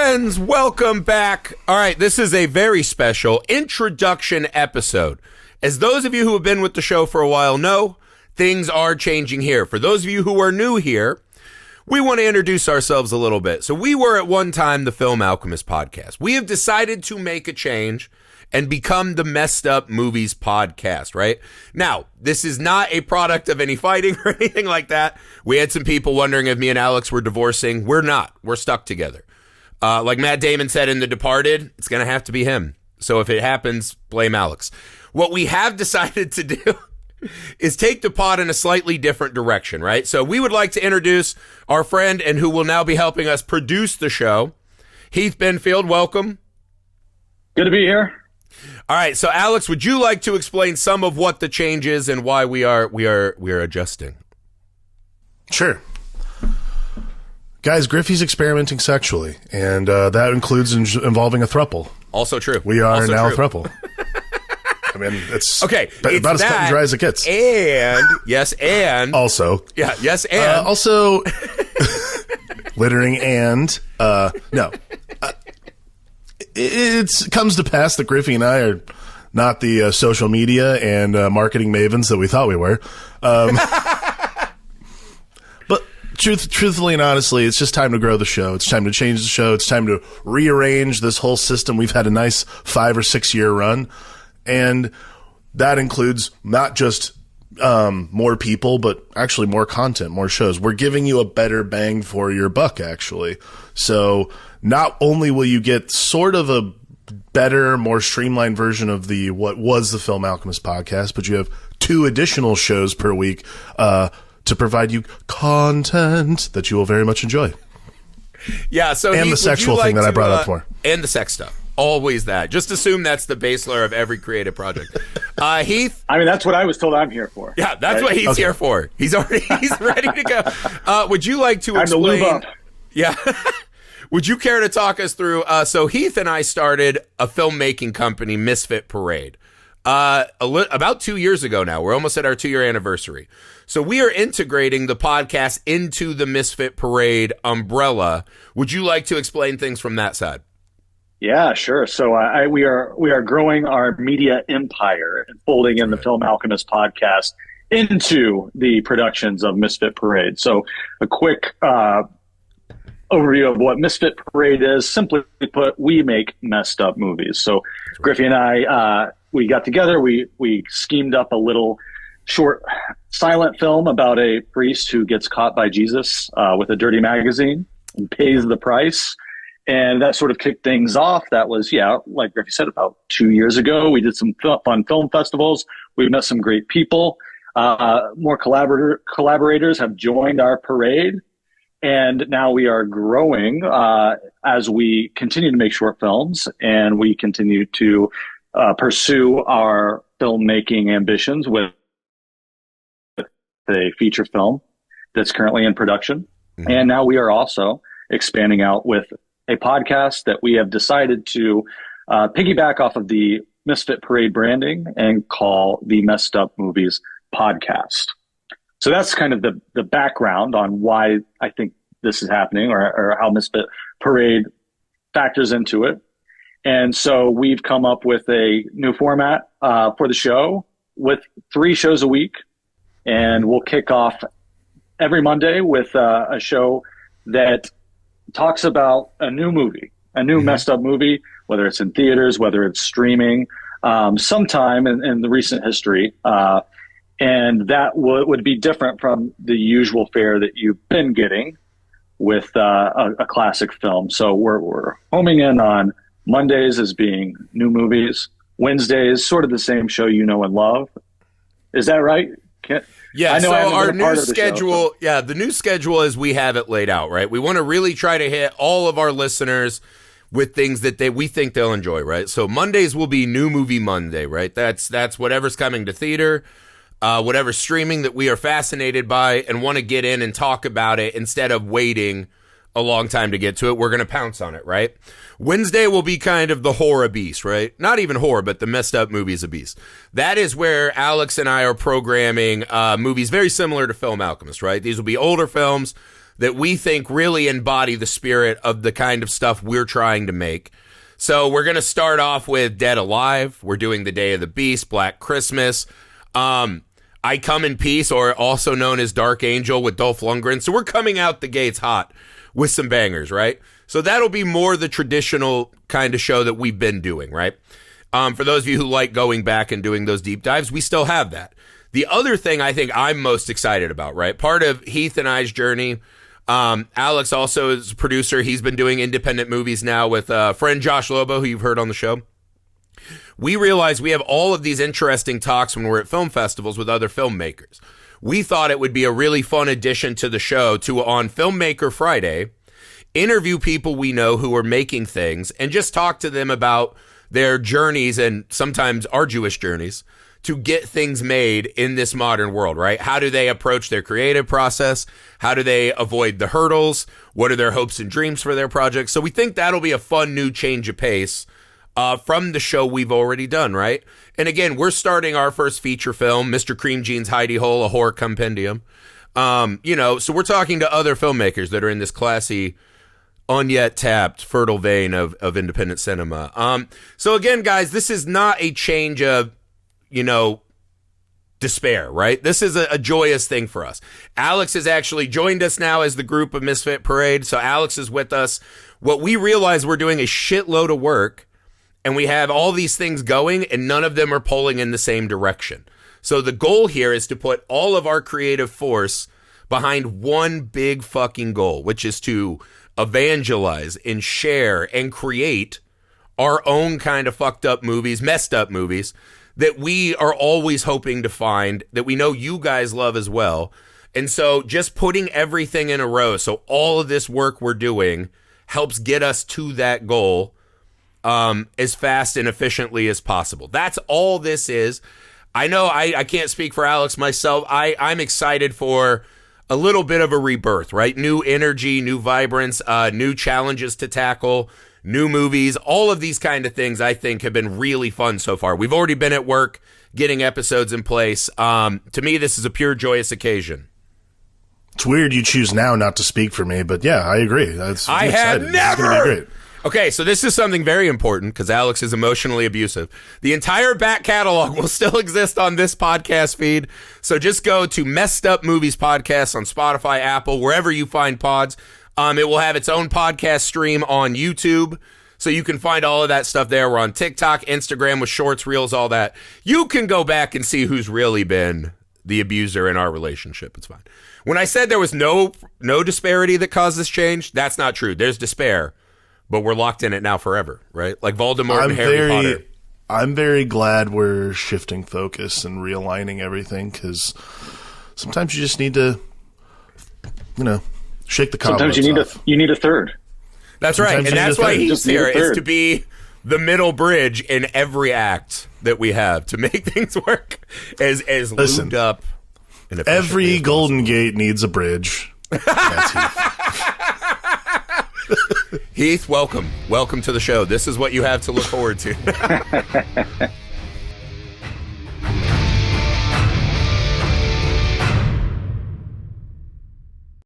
friends, welcome back. All right, this is a very special introduction episode. As those of you who have been with the show for a while know, things are changing here. For those of you who are new here, we want to introduce ourselves a little bit. So we were at one time the Film Alchemist podcast. We have decided to make a change and become the Messed Up Movies podcast, right? Now, this is not a product of any fighting or anything like that. We had some people wondering if me and Alex were divorcing. We're not. We're stuck together. Like Matt Damon said in The Departed, it's going to have to be him. So if it happens, blame Alex. What we have decided to do is take the pod in a slightly different direction, right? So we would like to introduce our friend and who will now be helping us produce the show, Heath Benfield. Welcome. Good to be here. All right, so Alex, would you like to explain some of what the change is and why we are adjusting? Sure. Guys, Griffey's experimenting sexually, and that includes involving a thruple. Also true. We are also now true. a thruple. I mean, it's okay. About as cut and dry as it gets. And yes, and also, yeah, yes, and also littering and no. It comes to pass that Griffey and I are not the social media and marketing mavens that we thought we were. But truthfully and honestly, it's just time to grow the show. It's time to change the show. It's time to rearrange this whole system. We've had a nice 5 or 6 year run, and that includes not just more people, but actually more content, more shows. We're giving you a better bang for your buck, actually. So not only will you get sort of a better, more streamlined version of what was the Film Alchemist podcast, but you have 2 additional shows per week to provide you content that you will very much enjoy. Yeah, so and Heath, the sexual thing that I brought up for. And the sex stuff. Always that. Just assume that's the base layer of every creative project. Heath? I mean, that's what I was told I'm here for. Yeah, that's what he's here for. He's ready to go. Would you like to explain? Time to lube up. Yeah. Would you care to talk us through? So Heath and I started a filmmaking company, Misfit Parade, about 2 years ago now. We're almost at our 2-year anniversary. So we are integrating the podcast into the Misfit Parade umbrella. Would you like to explain things from that side? Yeah, sure. So we are growing our media empire and folding in the Film Alchemist podcast into the productions of Misfit Parade. So a quick overview of what Misfit Parade is. Simply put, we make messed up movies. So Griffey and I, we got together, we schemed up a little short silent film about a priest who gets caught by Jesus with a dirty magazine and pays the price. And that sort of kicked things off. That was, like Griffey said, about 2 years ago. We did some fun film festivals. We met some great people. More collaborators have joined our parade. And now we are growing as we continue to make short films, and we continue to pursue our filmmaking ambitions with a feature film that's currently in production. Mm-hmm. And now we are also expanding out with a podcast that we have decided to piggyback off of the Misfit Parade branding and call the Messed Up Movies podcast. So that's kind of the background on why I think this is happening, or how Misfit Parade factors into it. And so we've come up with a new format for the show with 3 shows a week. And we'll kick off every Monday with a show that talks about a new movie, a new messed up movie, whether it's in theaters, whether it's streaming, sometime in the recent history. And that would be different from the usual fare that you've been getting with a classic film. So we're homing in on Mondays as being new movies, Wednesdays, sort of the same show you know and love. Is that right? Yeah, so our new schedule, the new schedule is we have it laid out, right? We want to really try to hit all of our listeners with things that we think they'll enjoy, right? So Mondays will be New Movie Monday, right? That's whatever's coming to theater, whatever streaming that we are fascinated by and want to get in and talk about it instead of waiting a long time to get to it. We're going to pounce on it, right? Wednesday will be kind of the horror beast, right? Not even horror, but the messed up movies a beast. That is where Alex and I are programming movies very similar to Film Alchemist, right? These will be older films that we think really embody the spirit of the kind of stuff we're trying to make. So we're going to start off with Dead Alive. We're doing The Day of the Beast, Black Christmas, I Come in Peace, or also known as Dark Angel with Dolph Lundgren. So we're coming out the gates hot with some bangers, right? So that'll be more the traditional kind of show that we've been doing, right? For those of you who like going back and doing those deep dives, we still have that. The other thing I think I'm most excited about, right? Part of Heath and I's journey, Alex also is a producer. He's been doing independent movies now with friend Josh Lobo, who you've heard on the show. We realize we have all of these interesting talks when we're at film festivals with other filmmakers. We thought it would be a really fun addition to the show to, on Filmmaker Friday, interview people we know who are making things and just talk to them about their journeys, and sometimes arduous journeys, to get things made in this modern world, right? How do they approach their creative process? How do they avoid the hurdles? What are their hopes and dreams for their projects? So we think that'll be a fun new change of pace from the show we've already done, right? And again, we're starting our first feature film, Mr. Cream Jeans Hidey Hole, a horror compendium. So we're talking to other filmmakers that are in this classy, unyet tapped, fertile vein of independent cinema. So again, guys, this is not a change of, despair, right? This is a joyous thing for us. Alex has actually joined us now as the group of Misfit Parade. So Alex is with us. What we realize, we're doing a shitload of work and we have all these things going and none of them are pulling in the same direction. So the goal here is to put all of our creative force behind one big fucking goal, which is to evangelize and share and create our own kind of fucked up movies, messed up movies that we are always hoping to find, that we know you guys love as well. And so just putting everything in a row, so all of this work we're doing helps get us to that goal as fast and efficiently as possible. That's all this is. I know I can't speak for Alex myself. I'm excited for a little bit of a rebirth, right? New energy, new vibrance, new challenges to tackle, new movies, all of these kind of things I think have been really fun so far. We've already been at work getting episodes in place. To me, this is a pure joyous occasion. It's weird you choose now not to speak for me, but yeah, I agree. I had never. never. It's gonna be great. Okay, so this is something very important because Alex is emotionally abusive. The entire back catalog will still exist on this podcast feed. So just go to Messed Up Movies Podcast on Spotify, Apple, wherever you find pods. It will have its own podcast stream on YouTube. So you can find all of that stuff there. We're on TikTok, Instagram with shorts, reels, all that. You can go back and see who's really been the abuser in our relationship. It's fine. When I said there was no disparity that caused this change, that's not true. There's despair. But we're locked in it now forever, right? Like Voldemort and Harry Potter. I'm very glad we're shifting focus and realigning everything, because sometimes you just need to, shake the cobwebs off. You need a third. That's right, and that's why he's here, is to be the middle bridge in every act that we have to make things work as lubed up. And every Golden Gate needs a bridge. That's Heath. Heath, welcome to the show. This is what you have to look forward to.